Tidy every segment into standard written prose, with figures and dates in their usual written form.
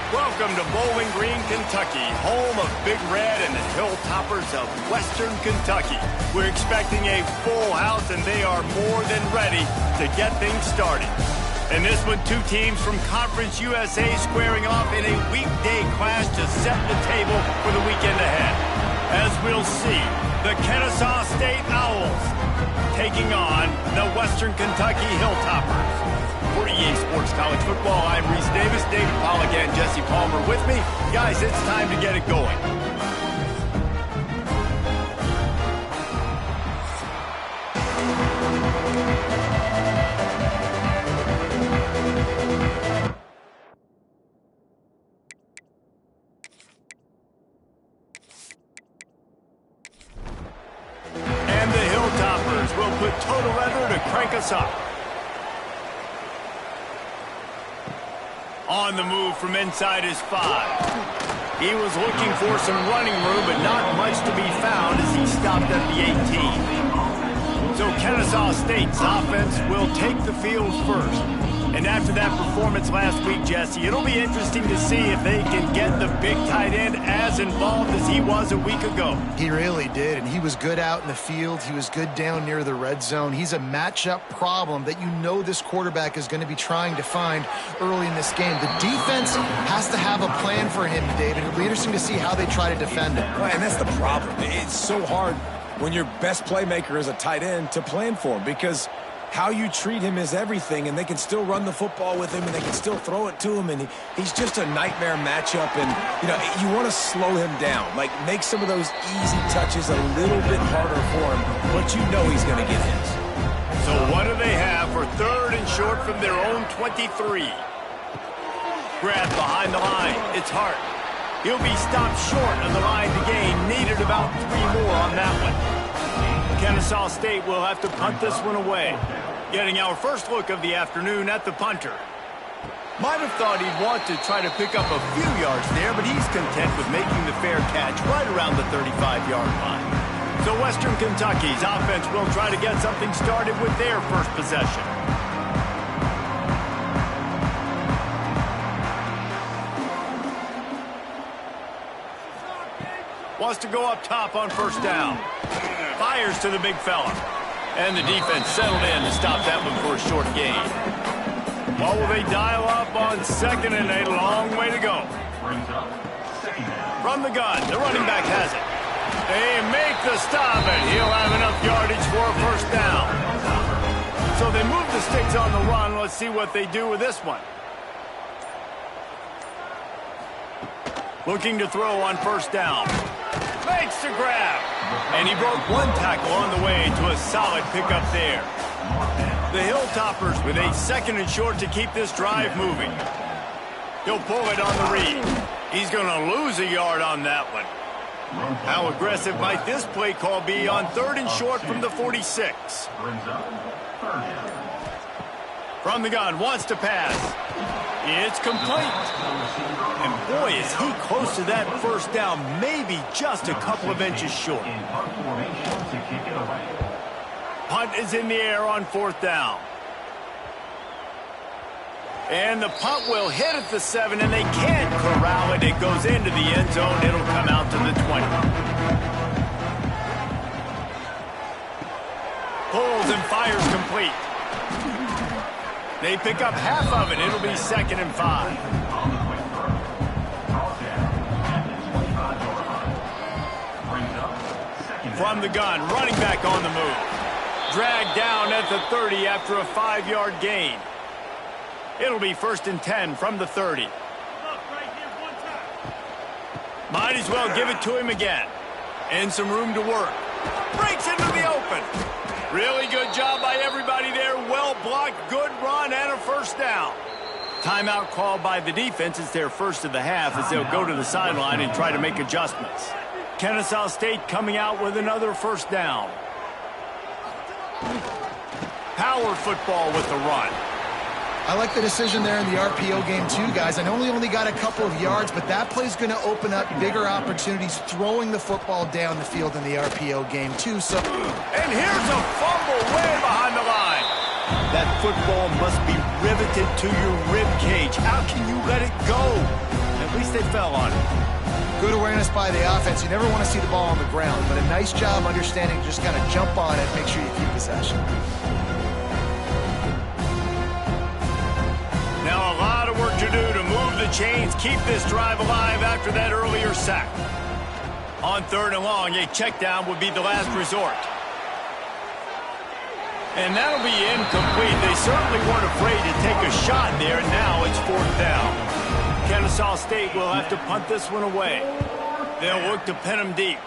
Welcome to Bowling Green, Kentucky, home of Big Red and the Hilltoppers of Western Kentucky. We're expecting a full house, and they are more than ready to get things started. And this one, two teams from Conference USA squaring off in a weekday clash to set the table for the weekend ahead. As we'll see, the Kennesaw State Owls taking on the Western Kentucky Hilltoppers. For EA Sports College Football, I'm Reese Davis, David Pollack, and Jesse Palmer with me. Guys, it's time to get it going. And the Hilltoppers will put total leather to crank us up. On the move from inside his 5. He was looking for some running room, but not much to be found as he stopped at the 18. So Kennesaw State's offense will take the field first. And after that performance last week, Jesse, it'll be interesting to see if they can get the big tight end as involved as he was a week ago. He really did, and he was good out in the field. He was good down near the red zone. He's a matchup problem that you know this quarterback is going to be trying to find early in this game. The defense has to have a plan for him, David. It'll be interesting to see how they try to defend him. Well, and that's the problem. It's so hard when your best playmaker is a tight end to plan for him, because how you treat him is everything, and they can still run the football with him, and they can still throw it to him, and he's just a nightmare matchup. And, you know, you want to slow him down, like make some of those easy touches a little bit harder for him, but you know he's going to get his. So what do they have for third and short from their own 23? Grab behind the line. It's Hart. He'll be stopped short of the line to gain. Needed about 3 more on that one. Kennesaw State will have to punt this one away. Getting our first look of the afternoon at the punter. Might have thought he'd want to try to pick up a few yards there, but he's content with making the fair catch right around the 35-yard line. So Western Kentucky's offense will try to get something started with their first possession. Wants to go up top on first down. Fires to the big fella. And the defense settled in to stop that one for a short gain. What will they dial up on second and a long way to go? From the gun, the running back has it. They make the stop, and he'll have enough yardage for a first down. So they move the sticks on the run. Let's see what they do with this one. Looking to throw on first down. Makes the grab. And he broke one tackle on the way to a solid pickup there. The Hilltoppers with a second and short to keep this drive moving. He'll pull it on the read. He's going to lose a yard on that one. How aggressive might this play call be on third and short from the 46? From the gun, wants to pass. It's complete. And boy, is he close to that first down, maybe just a couple of inches short. Punt is in the air on fourth down. And the punt will hit at the 7, and they can't corral it. It goes into the end zone. It'll come out to the 20. Pulls and fires complete. They pick up half of it. It'll be 2nd and 5. From the gun, running back on the move. Dragged down at the 30 after a 5-yard gain. It'll be 1st and 10 from the 30. Might as well give it to him again. And some room to work. Breaks into the open. Really good job by everybody there. Well blocked, good run, and a first down. Timeout called by the defense. It's their first of the half as they'll go to the sideline and try to make adjustments. Kennesaw State coming out with another first down. Power football with the run. I like the decision there in the RPO game too, guys. I know he only got a couple of yards, but that play's going to open up bigger opportunities throwing the football down the field in the RPO game too. So, and here's a fumble way behind the line. That football must be riveted to your rib cage. How can you let it go? And at least they fell on it. Good awareness by the offense. You never want to see the ball on the ground, but a nice job understanding just kind of jump on it, make sure you keep possession. Now a lot of work to do to move the chains, keep this drive alive after that earlier sack. On 3rd and long, a check down would be the last resort. And that'll be incomplete. They certainly weren't afraid to take a shot there. Now it's 4th down. Kennesaw State will have to punt this one away. They'll look to pin him deep.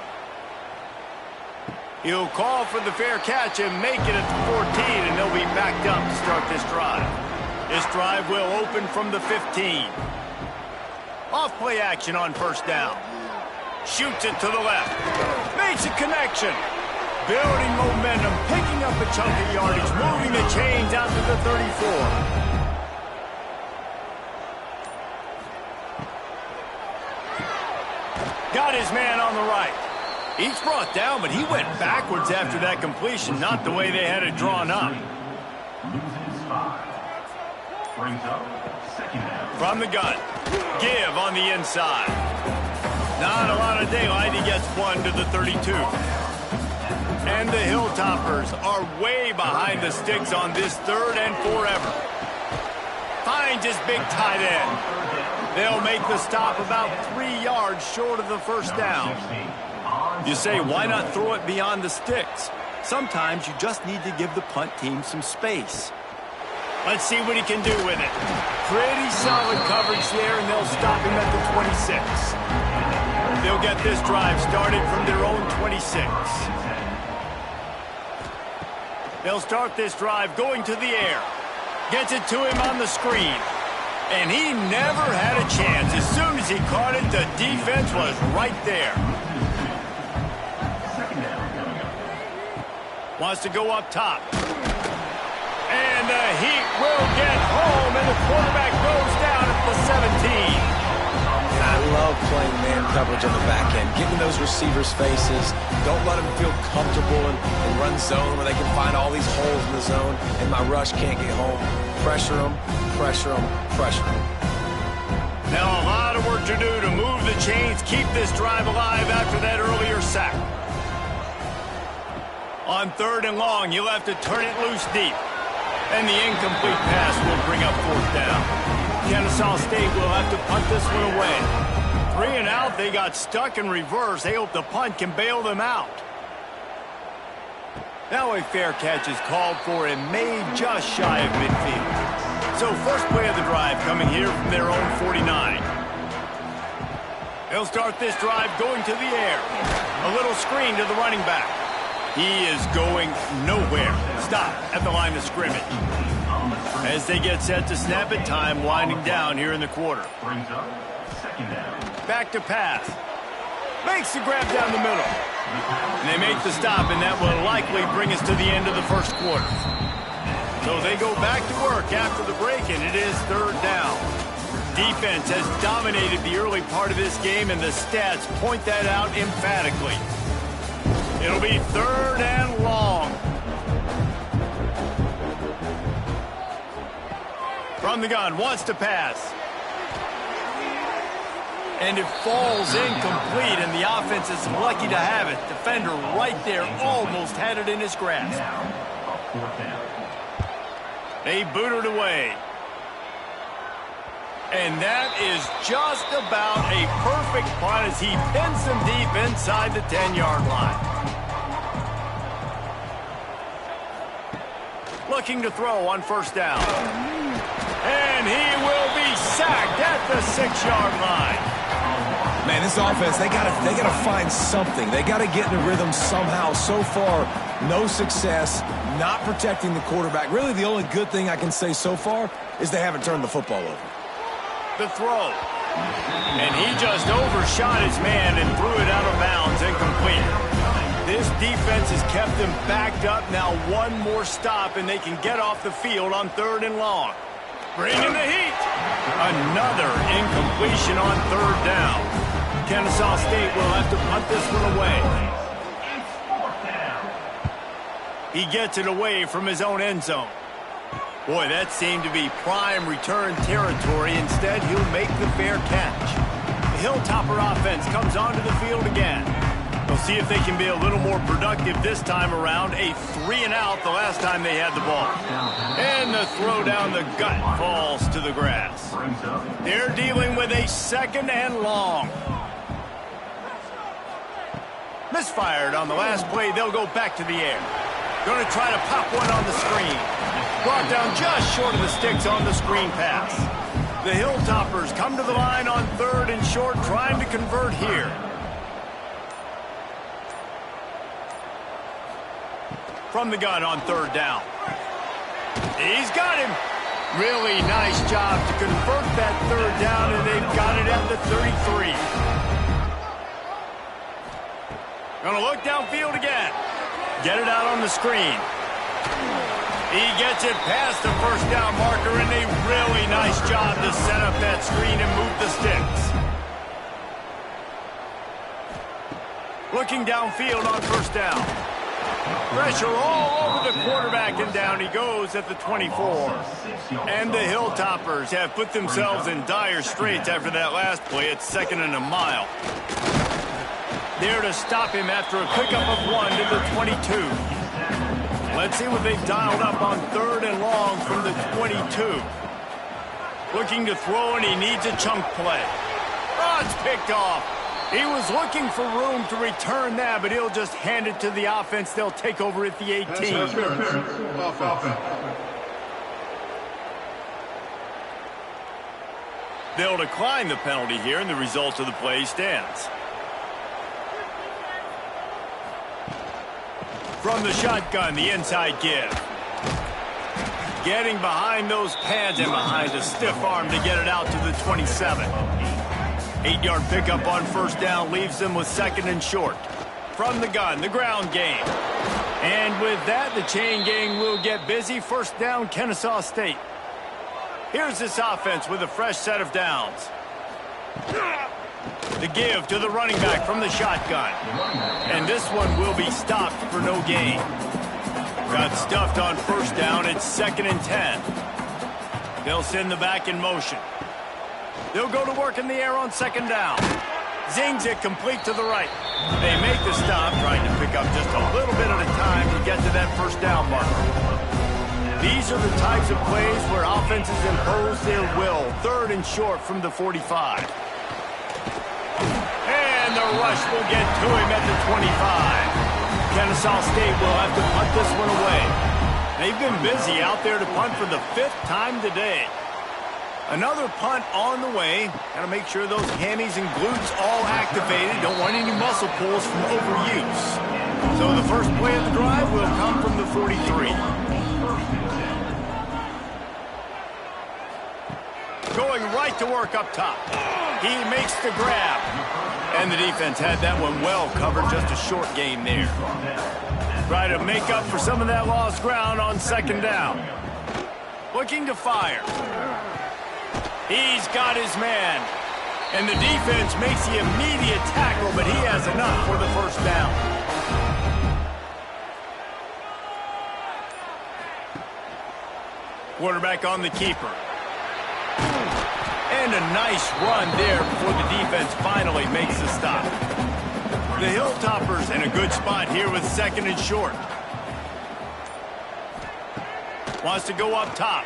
He'll call for the fair catch and make it at the 14, and they'll be backed up to start this drive. This drive will open from the 15. Off play action on 1st down. Shoots it to the left. Makes a connection. Building momentum, picking up a chunk of yardage, moving the chains out to the 34. Got his man on the right. He's brought down, but he went backwards after that completion, not the way they had it drawn up. From the gun, give on the inside. Not a lot of daylight, he gets one to the 32. And the Hilltoppers are way behind the sticks on this 3rd and forever. Finds his big tight end. They'll make the stop about 3 yards short of the 1st down. You say, why not throw it beyond the sticks? Sometimes you just need to give the punt team some space. Let's see what he can do with it. Pretty solid coverage there, and they'll stop him at the 26. They'll get this drive started from their own 26. They'll start this drive going to the air. Gets it to him on the screen. And he never had a chance. As soon as he caught it, the defense was right there. Wants to go up top. And the Heat will get home, and the quarterback goes down at the 17. I love playing man coverage on the back end, getting those receivers' faces. Don't let them feel comfortable in run zone where they can find all these holes in the zone, and my rush can't get home. Pressure them, pressure them, pressure them. Now a lot of work to do to move the chains, keep this drive alive after that earlier sack. On 3rd and long, you'll have to turn it loose deep. And the incomplete pass will bring up 4th down. Kennesaw State will have to punt this one away. 3 and out, they got stuck in reverse. They hope the punt can bail them out. Now a fair catch is called for and made just shy of midfield. So first play of the drive coming here from their own 49. They'll start this drive going to the air. A little screen to the running back. He is going nowhere. Stop at the line of scrimmage. As they get set to snap it, time winding down here in the quarter. Back to pass. Makes the grab down the middle. And they make the stop, and that will likely bring us to the end of the 1st quarter. So they go back to work after the break, and it is 3rd down. Defense has dominated the early part of this game, and the stats point that out emphatically. It'll be 3rd and long. From the gun, wants to pass. And it falls incomplete, and the offense is lucky to have it. Defender right there almost had it in his grasp. They boot it away. And that is just about a perfect punt as he pins them deep inside the 10-yard line. Looking to throw on 1st down. And he will be sacked at the 6-yard line. Man, this offense, they gotta find something. They gotta get in a rhythm somehow. So far, no success, not protecting the quarterback. Really, the only good thing I can say so far is they haven't turned the football over. The throw. And he just overshot his man and threw it out of bounds incomplete. This defense has kept them backed up. Now one more stop, and they can get off the field on 3rd and long. Bring in the heat. Another incompletion on 3rd down. Kennesaw State will have to punt this one away. He gets it away from his own end zone. Boy, that seemed to be prime return territory. Instead, he'll make the fair catch. Hilltopper offense comes onto the field again. We'll see if they can be a little more productive this time around. A 3-and-out the last time they had the ball. And the throw down the gut falls to the grass. They're dealing with a 2nd and long. Misfired on the last play. They'll go back to the air. Going to try to pop one on the screen. Brought down just short of the sticks on the screen pass. The Hilltoppers come to the line on 3rd and short, trying to convert here. From the gun on 3rd down. He's got him. Really nice job to convert that 3rd down, and they've got it at the 33. Gonna look downfield again. Get it out on the screen. He gets it past the 1st down marker, and a really nice job to set up that screen and move the sticks. Looking downfield on 1st down. Pressure all over the quarterback, and down he goes at the 24. And the Hilltoppers have put themselves in dire straits after that last play. It's 2nd and a mile. There to stop him after a pickup of 1 to the 22. Let's see what they've dialed up on 3rd and long from the 22. Looking to throw, and he needs a chunk play. Oh, it's picked off. He was looking for room to return that, but he'll just hand it to the offense. They'll take over at the 18. They'll decline the penalty here, and the result of the play stands. From the shotgun, the inside give. Getting behind those pads and behind a stiff arm to get it out to the 27. 8-yard pickup on 1st down leaves them with 2nd and short. From the gun, the ground game. And with that, the chain gang will get busy. 1st down, Kennesaw State. Here's this offense with a fresh set of downs. The give to the running back from the shotgun. And this one will be stopped for no gain. Got stuffed on 1st down. It's 2nd and 10. They'll send the back in motion. They'll go to work in the air on 2nd down. Zings it complete to the right. They make the stop, trying to pick up just a little bit at a time to get to that 1st down marker. These are the types of plays where offenses impose their will. 3rd and short from the 45. And the rush will get to him at the 25. Kennesaw State will have to punt this one away. They've been busy out there to punt for the 5th time today. Another punt on the way. Got to make sure those hammies and glutes all activated. Don't want any muscle pulls from overuse. So the first play of the drive will come from the 43. Going right to work up top. He makes the grab. And the defense had that one well covered. Just a short gain there. Try to make up for some of that lost ground on 2nd down. Looking to fire. He's got his man. And the defense makes the immediate tackle, but he has enough for the 1st down. Quarterback on the keeper. And a nice run there before the defense finally makes the stop. The Hilltoppers in a good spot here with 2nd and short. Wants to go up top.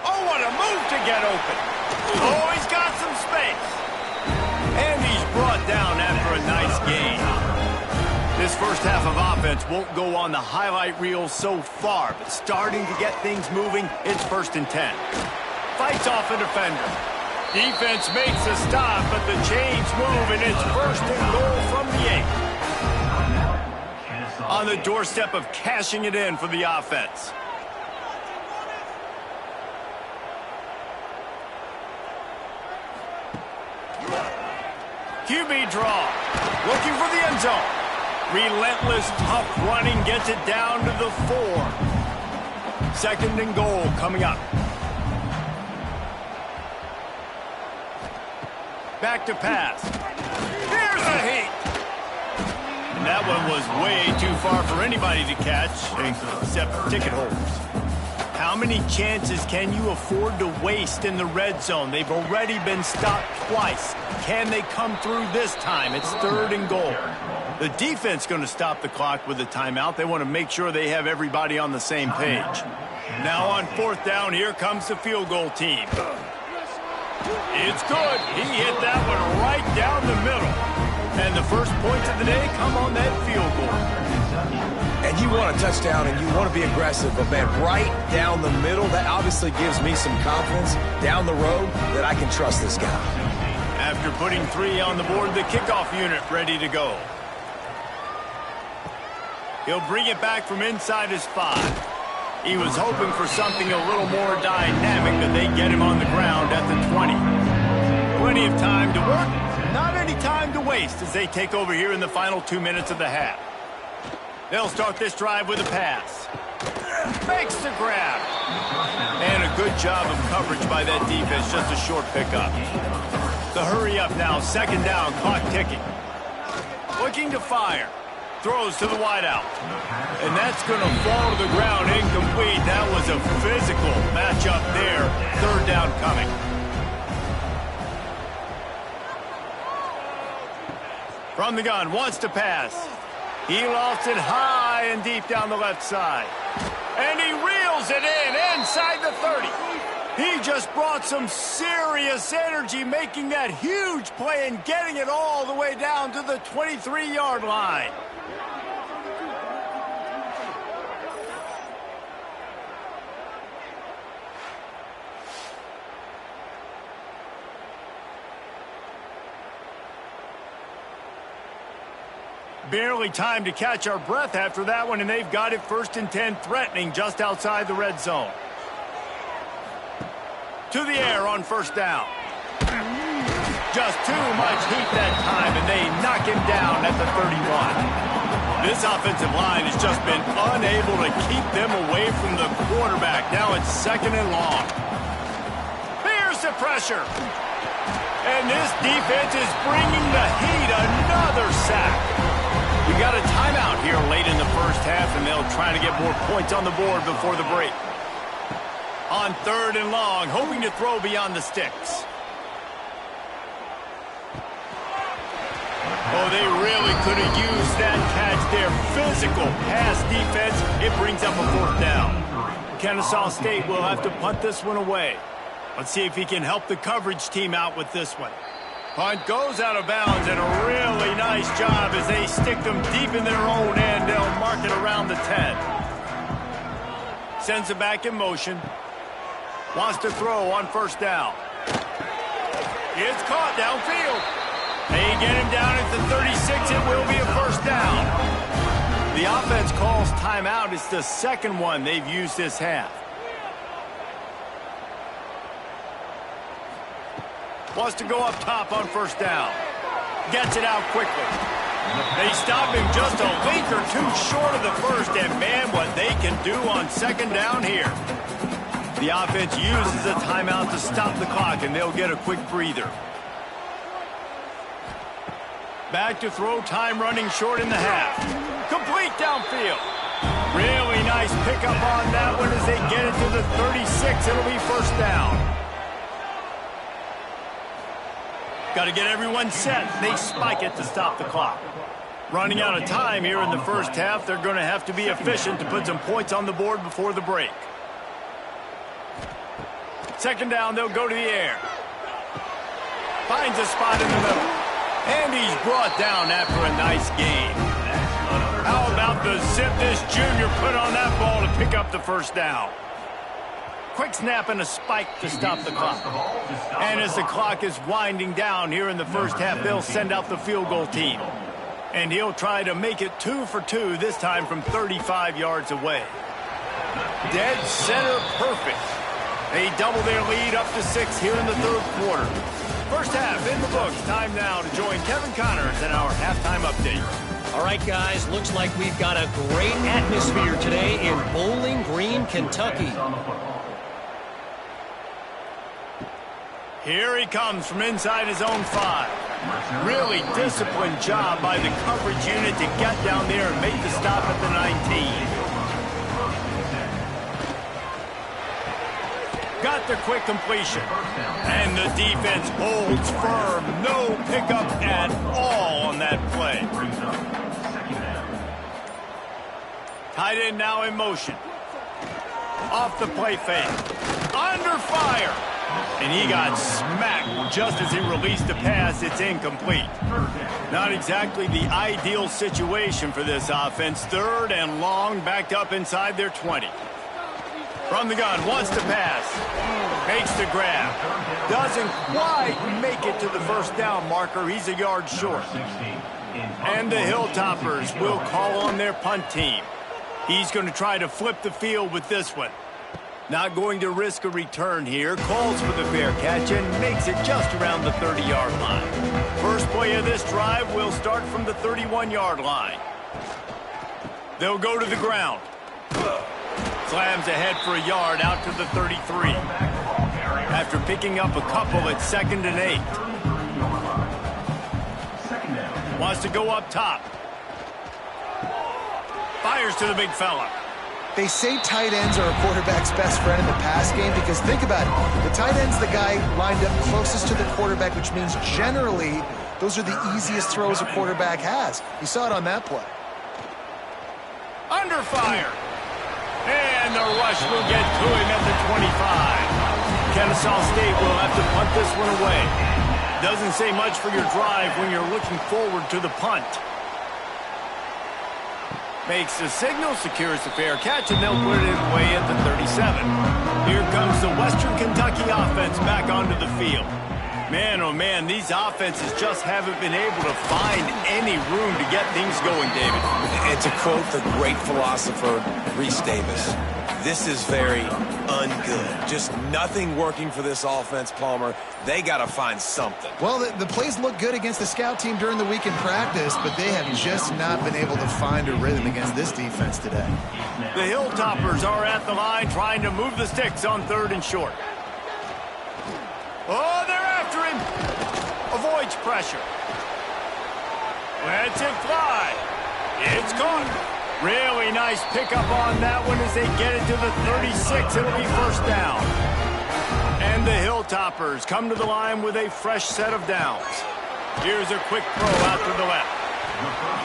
Oh, what a move to get open. Oh, he's got some space. And he's brought down after a nice gain. This 1st half of offense won't go on the highlight reel so far, but starting to get things moving, it's 1st and 10. Fights off a defender. Defense makes a stop, but the chains move, and it's 1st and goal from the 8. On the doorstep of cashing it in for the offense. QB draw. Looking for the end zone. Relentless, tough running gets it down to the 4. 2nd and goal coming up. Back to pass. Here's a heat. And that one was way too far for anybody to catch, except ticket holders. How many chances can you afford to waste in the red zone? They've already been stopped twice. Can they come through this time? It's 3rd and goal. The defense going to stop the clock with a timeout. They want to make sure they have everybody on the same page. Now on 4th down, here comes the field goal team. It's good. He hit that one right down the middle. And the first points of the day come on that field goal. And you want a touchdown and you want to be aggressive, but man, right down the middle, that obviously gives me some confidence down the road that I can trust this guy. After putting 3 on the board, the kickoff unit ready to go. He'll bring it back from inside his 5. He was hoping for something a little more dynamic, but they get him on the ground at the 20. Plenty of time to work, not any time to waste as they take over here in the final 2 minutes of the half. They'll start this drive with a pass. Makes the grab. And a good job of coverage by that defense, just a short pickup. The hurry up now, 2nd down, clock ticking. Looking to fire. Throws to the wideout. And that's going to fall to the ground, incomplete. That was a physical matchup there. 3rd down coming. From the gun, wants to pass. He lofts it high and deep down the left side. And he reels it in inside the 30. He just brought some serious energy, making that huge play and getting it all the way down to the 23-yard line. Barely time to catch our breath after that one, and they've got it 1st and 10, threatening just outside the red zone. To the air on 1st down. Just too much heat that time, and they knock him down at the 31. This offensive line has just been unable to keep them away from the quarterback. Now it's 2nd and long. Here's the pressure. And this defense is bringing the heat. Another sack. We got a timeout here late in the first half, and they'll try to get more points on the board before the break. On 3rd and long, hoping to throw beyond the sticks. Oh, they really could have used that catch there. Physical pass defense. It brings up a 4th down. Kennesaw State will have to punt this one away. Let's see if he can help the coverage team out with this one. Punt goes out of bounds, and a really nice job as they stick them deep in their own end. They'll mark it around the 10. Sends it back in motion. Wants to throw on 1st down. It's caught downfield. They get him down at the 36. It will be a 1st down. The offense calls timeout. It's the 2nd one they've used this half. Wants to go up top on 1st down. Gets it out quickly. They stop him just a link or two short of the 1st, and man, what they can do on 2nd down here. The offense uses a timeout to stop the clock, and they'll get a quick breather. Back to throw, time running short in the half. Complete downfield. Really nice pickup on that one as they get it to the 36. It'll be 1st down. Got to get everyone set. They spike it to stop the clock. Running out of time here in the first half. They're going to have to be efficient to put some points on the board before the break. 2nd down, they'll go to the air. Finds a spot in the middle. And he's brought down after a nice gain. How about the zip this junior put on that ball to pick up the 1st down? Quick snap and a spike to stop the clock. And as the clock is winding down here in the first half, they'll send out the field goal team. And he'll try to make it 2 for 2, this time from 35 yards away. Dead center perfect. They double their lead up to 6 here in the 3rd quarter. First half in the books. Time now to join Kevin Connors in our halftime update. All right, guys, looks like we've got a great atmosphere today in Bowling Green, Kentucky. Here he comes from inside his own 5. Really disciplined job by the coverage unit to get down there and make the stop at the 19. got the quick completion. And the defense holds firm. No pickup at all on that play. Tight end now in motion. Off the play fake. Under fire. And he got smacked just as he released the pass. It's incomplete. Not exactly the ideal situation for this offense. 3rd and long, backed up inside their 20. From the gun, wants to pass. Makes the grab. Doesn't quite make it to the first down marker. He's a yard short. And the Hilltoppers will call on their punt team. He's going to try to flip the field with this one. Not going to risk a return here. Calls for the fair catch and makes it just around the 30-yard line. First play of this drive will start from the 31-yard line. They'll go to the ground. Slams ahead for a yard out to the 33. After picking up a couple at 2nd and 8. Wants to go up top. Fires to the big fella. They say tight ends are a quarterback's best friend in the pass game because think about it. The tight end's the guy lined up closest to the quarterback, which means generally those are the easiest throws a quarterback has. You saw it on that play. Under fire. And the rush will get to him at the 25. Kennesaw State will have to punt this one away. Doesn't say much for your drive when you're looking forward to the punt. Makes the signal, secures the fair catch, and they'll put it away at the 37. Here comes the Western Kentucky offense back onto the field. Man, oh man, these offenses just haven't been able to find any room to get things going, David. And to quote the great philosopher, Reese Davis, this is very ungood. Just nothing working for this offense, Palmer. They got to find something. Well, the plays look good against the scout team during the week in practice, but they have just not been able to find a rhythm against this defense today. The Hilltoppers are at the line trying to move the sticks on 3rd and short. Oh, they're after him. Avoids pressure. Lets it fly. It's caught. Really nice pickup on that one as they get it to the 36. It'll be first down. And the Hilltoppers come to the line with a fresh set of downs. Here's a quick throw out to the left.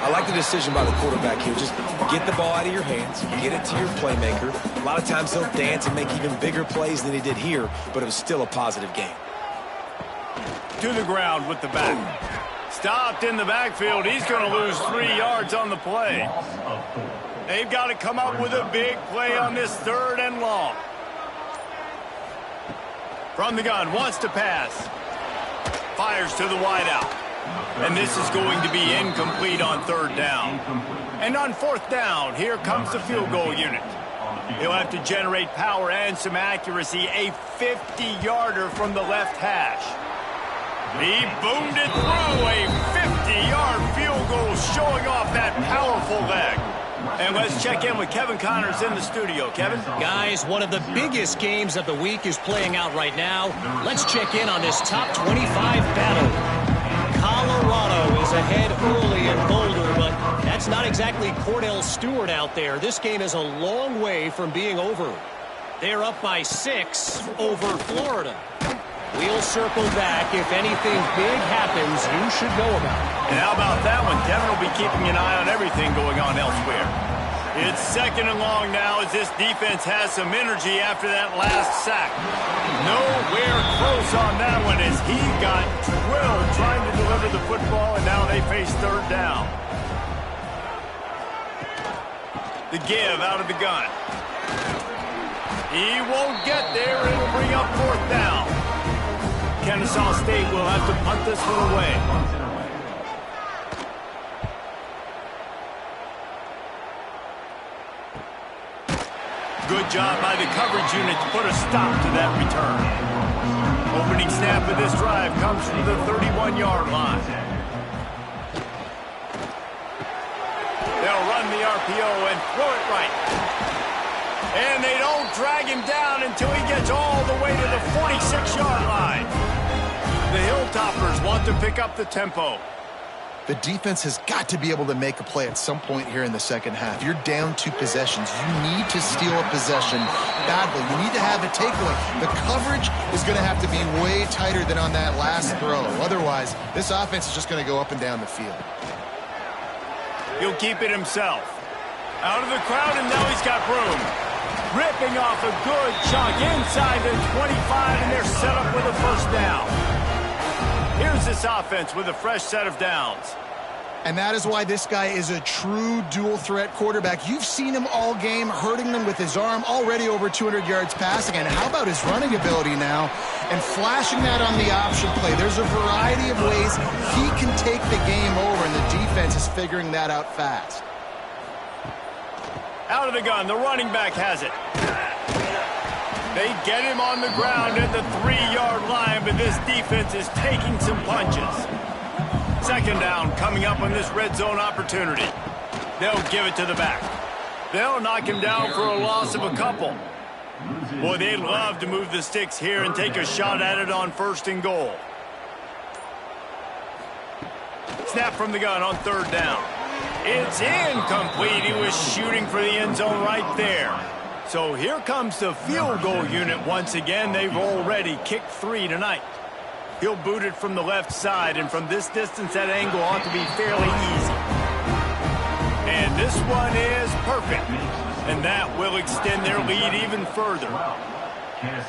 I like the decision by the quarterback here. Just get the ball out of your hands, get it to your playmaker. A lot of times he'll dance and make even bigger plays than he did here, but it was still a positive game. To the ground with the back. Stopped in the backfield. He's going to lose 3 yards on the play. They've got to come up with a big play on this 3rd and long. From the gun, wants to pass. Fires to the wideout. And this is going to be incomplete on 3rd down. And on 4th down, here comes the field goal unit. He'll have to generate power and some accuracy. A 50-yarder from the left hash. He boomed it through. A 50-yard field goal showing off that powerful leg. And let's check in with Kevin Connors in the studio. Kevin? Guys, one of the biggest games of the week is playing out right now. Let's check in on this top 25 battle. Colorado is ahead early in Boulder, but that's not exactly Cordell Stewart out there. This game is a long way from being over. They're up by 6 over Florida. We'll circle back. If anything big happens, you should know about it. And how about that one? Kevin will be keeping an eye on everything going on elsewhere. It's 2nd and long now as this defense has some energy after that last sack. Nowhere close on that one as he got drilled trying to deliver the football, and now they face 3rd down. The give out of the gun. He won't get there. It'll bring up 4th down. Kennesaw State will have to punt this one away. Good job by the coverage unit to put a stop to that return. Opening snap of this drive comes from the 31-yard line. They'll run the RPO and throw it right. And they don't drag him down until he gets all the way to the 46-yard line. The Hilltoppers want to pick up the tempo. The defense has got to be able to make a play at some point here in the second half. You're down 2 possessions. You need to steal a possession badly. You need to have a takeaway. The coverage is going to have to be way tighter than on that last throw. Otherwise, this offense is just going to go up and down the field. He'll keep it himself. Out of the crowd, and now he's got room. Ripping off a good chunk inside the 25, and they're set up with a first down. Here's this offense with a fresh set of downs. And that is why this guy is a true dual-threat quarterback. You've seen him all game, hurting them with his arm, already over 200 yards passing. And how about his running ability now? And flashing that on the option play. There's a variety of ways he can take the game over, and the defense is figuring that out fast. Out of the gun, the running back has it. They get him on the ground at the 3-yard line, but this defense is taking some punches. Second down coming up on this red zone opportunity. They'll give it to the back. They'll knock him down for a loss of a couple. Boy, they'd love to move the sticks here and take a shot at it on 1st and goal. Snap from the gun on 3rd down. It's incomplete. He was shooting for the end zone right there. So here comes the field goal unit once again. They've already kicked 3 tonight. He'll boot it from the left side, and from this distance, that angle ought to be fairly easy. And this one is perfect. And that will extend their lead even further.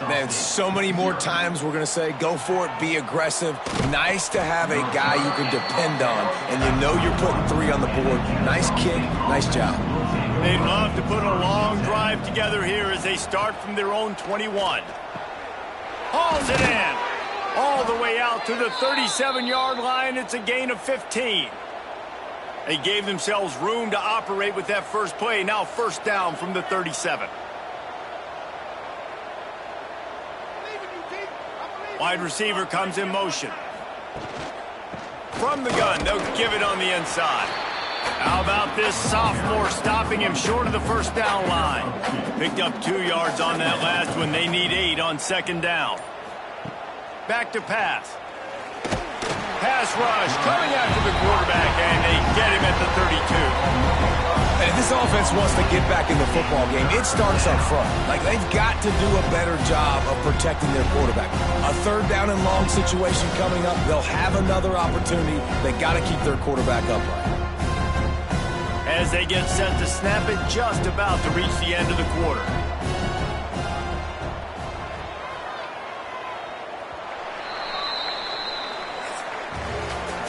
Man, so many more times we're going to say, go for it, be aggressive. Nice to have a guy you can depend on, and you know you're putting 3 on the board. Nice kick, nice job. They'd love to put a long drive together here as they start from their own 21. Hauls it in. All the way out to the 37-yard line. It's a gain of 15. They gave themselves room to operate with that first play. Now 1st down from the 37. Wide receiver comes in motion. From the gun, they'll give it on the inside. How about this sophomore stopping him short of the 1st down line? Picked up 2 yards on that last one. They need 8 on 2nd down. Back to pass. Pass rush coming after the quarterback, and they get him at the 32. And if this offense wants to get back in the football game, it starts up front. Like, they've got to do a better job of protecting their quarterback. A 3rd down and long situation coming up. They'll have another opportunity. They got to keep their quarterback upright. As they get set to snap it, just about to reach the end of the quarter.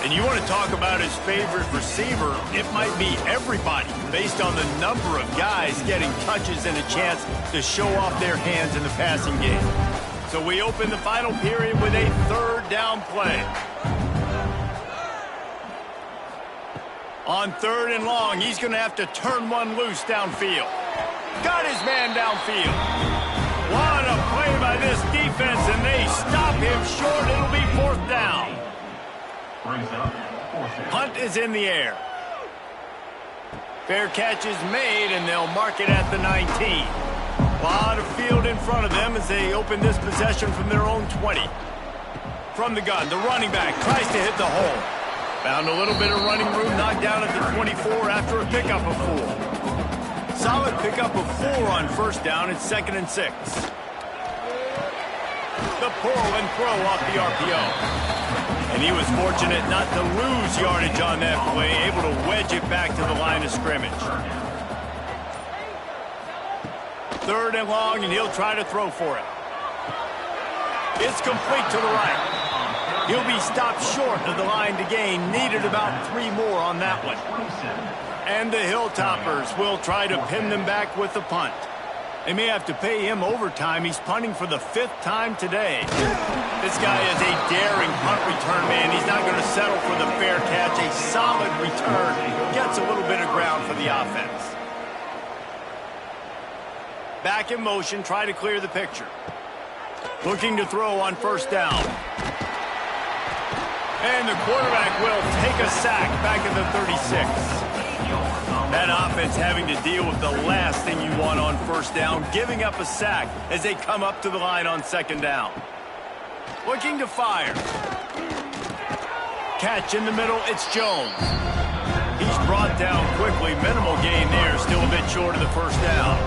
And you want to talk about his favorite receiver, it might be everybody, based on the number of guys getting touches and a chance to show off their hands in the passing game. So we open the final period with a 3rd down play. On 3rd and long, he's going to have to turn one loose downfield. Got his man downfield. What a play by this defense, and they stop him short. It'll be 4th down. Punt is in the air. Fair catch is made, and they'll mark it at the 19. A lot of field in front of them as they open this possession from their own 20. From the gun, the running back tries to hit the hole. Found a little bit of running room, knocked down at the 24 after a pickup of 4. Solid pickup of 4 on 1st down. It's 2nd and 6. The pull and throw off the RPO. And he was fortunate not to lose yardage on that play, able to wedge it back to the line of scrimmage. 3rd and long, and he'll try to throw for it. It's complete to the right. He'll be stopped short of the line to gain. Needed about 3 more on that one. And the Hilltoppers will try to pin them back with the punt. They may have to pay him overtime. He's punting for the 5th time today. This guy is a daring punt return man. He's not going to settle for the fair catch. A solid return. Gets a little bit of ground for the offense. Back in motion. Try to clear the picture. Looking to throw on 1st down. And the quarterback will take a sack back at the 36. That offense having to deal with the last thing you want on 1st down, giving up a sack as they come up to the line on 2nd down. Looking to fire. catch in the middle. It's Jones. He's brought down quickly. Minimal gain there. Still a bit short of the first down.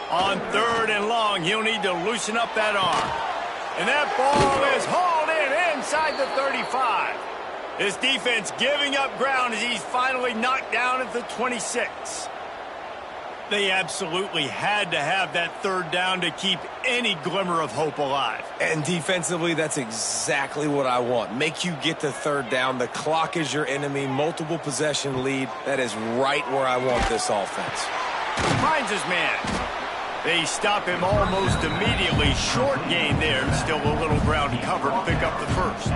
On 3rd and long, he'll need to loosen up that arm. And that ball is hauled in inside the 35. This defense giving up ground as he's finally knocked down at the 26. They absolutely had to have that 3rd down to keep any glimmer of hope alive. And defensively, that's exactly what I want. Make you get to 3rd down. The clock is your enemy. Multiple possession lead. That is right where I want this offense. Finds his man. They stop him almost immediately. Short gain there. Still a little ground covered to pick up the first.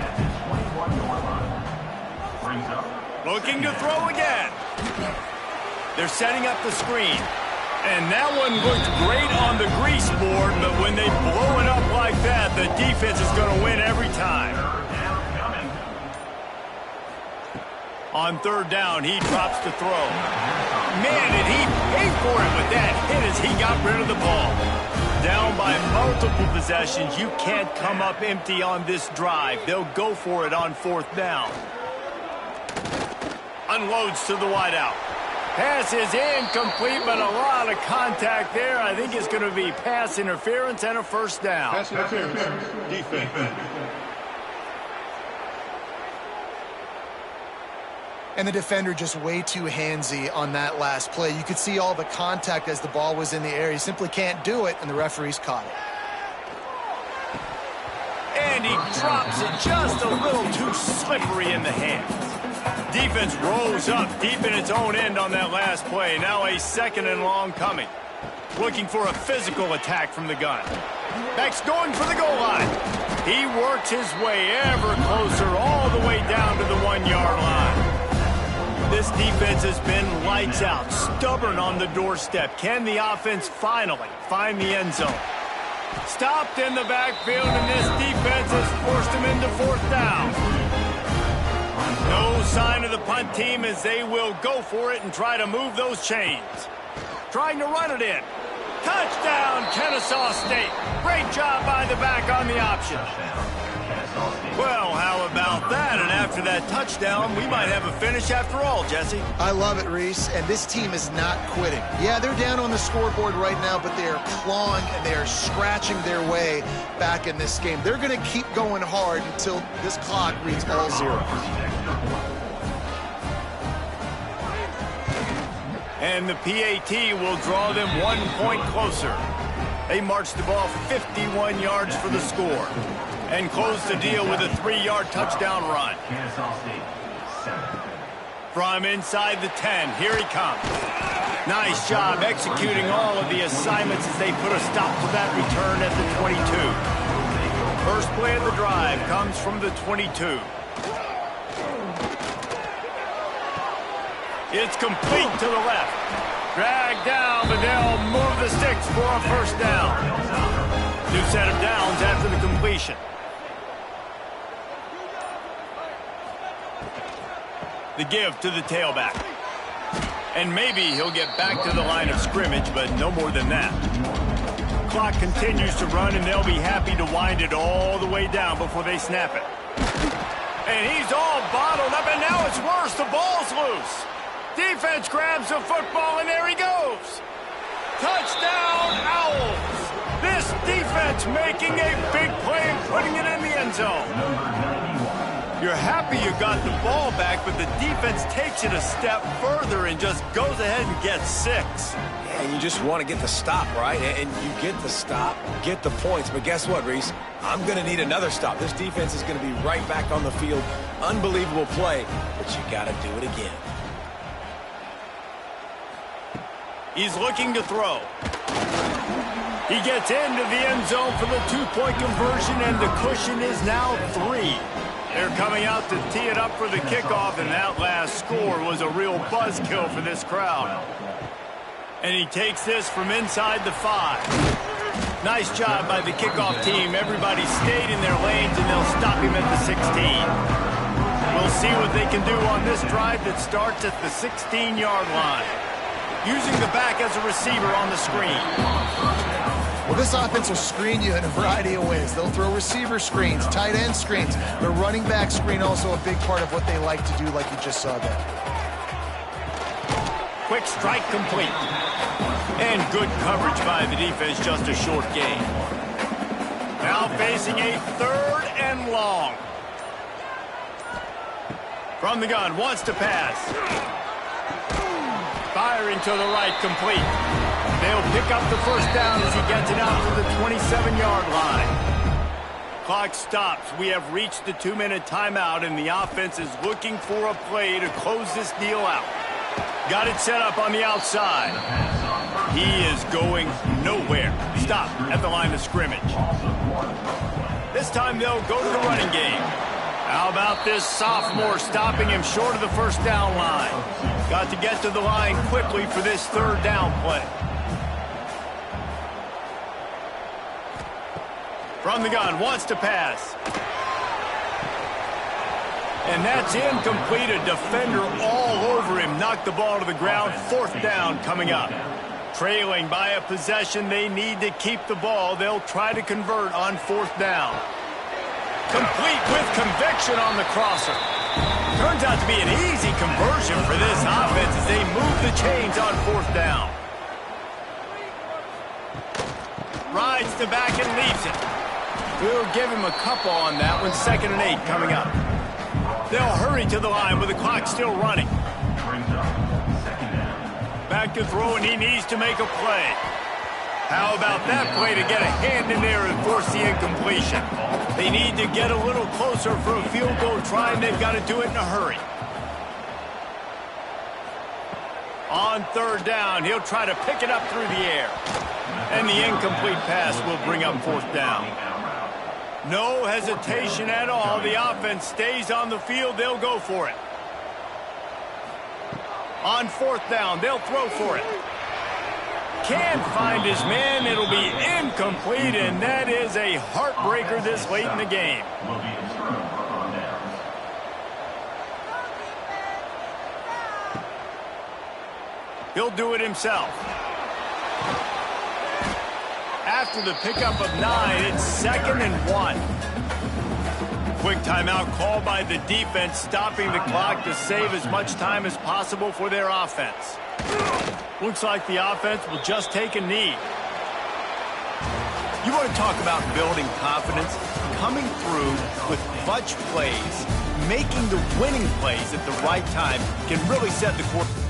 Looking to throw again. They're setting up the screen. And that one looked great on the grease board, but when they blow it up like that, the defense is going to win every time. On 3rd down, he drops to throw. Man, did he pay for it with that hit as he got rid of the ball. Down by multiple possessions, you can't come up empty on this drive. They'll go for it on 4th down. Unloads to the wideout. Pass is incomplete, but a lot of contact there. I think it's going to be pass interference and a first down. Pass interference. Defense. And the defender just way too handsy on that last play. You could see all the contact as the ball was in the air. He simply can't do it, and the referee's caught it. And he drops it just a little too slippery in the hands. Defense rolls up deep in its own end on that last play. Now a 2nd and long coming. Looking for a physical attack from the gun. Beck's going for the goal line. He works his way ever closer all the way down to the 1-yard line. This defense has been lights out, stubborn on the doorstep. Can the offense finally find the end zone? Stopped in the backfield, and this defense has forced him into 4th down. No sign of the punt team as they will go for it and try to move those chains. Trying to run it in. Touchdown, Kennesaw State. Great job by the back on the option. Well, how about that? And after that touchdown, we might have a finish after all, Jesse. I love it, Reese, and this team is not quitting. Yeah, they're down on the scoreboard right now, but they are clawing and they are scratching their way back in this game. They're going to keep going hard until this clock reads all zeros. And the PAT will draw them 1 point closer. They march the ball 51 yards for the score and close the deal with a 3-yard touchdown run. From inside the 10, here he comes. Nice job executing all of the assignments as they put a stop to that return at the 22. First play of the drive comes from the 22. It's complete to the left. Dragged down, but they'll move the sticks for a first down. New set of downs after the completion. The give to the tailback. And maybe he'll get back to the line of scrimmage, but no more than that. Clock continues to run, and they'll be happy to wind it all the way down before they snap it. And he's all bottled up, and now it's worse. The ball's loose. Defense grabs the football, and there he goes. Touchdown, Owls. This defense making a big play and putting it in the end zone. You're happy you got the ball back, but the defense takes it a step further and just goes ahead and gets 6. Yeah, you just want to get the stop, right? And you get the stop, get the points. But guess what, Reese? I'm going to need another stop. This defense is going to be right back on the field. Unbelievable play, but you got to do it again. He's looking to throw. He gets into the end zone for the 2-point conversion, and the cushion is now 3. They're coming out to tee it up for the kickoff, and that last score was a real buzzkill for this crowd. And he takes this from inside the 5. Nice job by the kickoff team. Everybody stayed in their lanes, and they'll stop him at the 16. We'll see what they can do on this drive that starts at the 16-yard line. Using the back as a receiver on the screen. Well, this offense will screen you in a variety of ways. They'll throw receiver screens, tight end screens. The running back screen also a big part of what they like to do, like you just saw there. Quick strike complete. And good coverage by the defense, just a short gain. Now facing a 3rd and long. From the gun, wants to pass. Firing to the right, complete. They'll pick up the first down as he gets it out to the 27-yard line. Clock stops. We have reached the 2-minute timeout, and the offense is looking for a play to close this deal out. Got it set up on the outside. He is going nowhere. Stop at the line of scrimmage. This time they'll go to the running game. How about this sophomore stopping him short of the first down line? Got to get to the line quickly for this 3rd down play. From the gun, wants to pass. And that's incomplete. A defender all over him. Knocked the ball to the ground. 4th down coming up. Trailing by a possession, they need to keep the ball. They'll try to convert on 4th down. Complete with conviction on the crosser. Turns out to be an easy conversion for this offense as they move the chains on 4th down. Rides the back and leaves it. We'll give him a couple on that one. 2nd and 8 coming up. They'll hurry to the line with the clock still running. Back to throw, and he needs to make a play. How about that play to get a hand in there and force the incompletion? They need to get a little closer for a field goal try, and they've got to do it in a hurry. On 3rd down, he'll try to pick it up through the air. And the incomplete pass will bring up 4th down. No hesitation at all. The offense stays on the field. They'll go for it. On 4th down, they'll throw for it. Can't find his man. It'll be incomplete, and that is a heartbreaker this late in the game. He'll do it himself. After the pickup of 9, it's 2nd and 1. Quick timeout called by the defense, stopping the clock to save as much time as possible for their offense. Looks like the offense will just take a knee. You want to talk about building confidence? Coming through with clutch plays, making the winning plays at the right time can really set the course.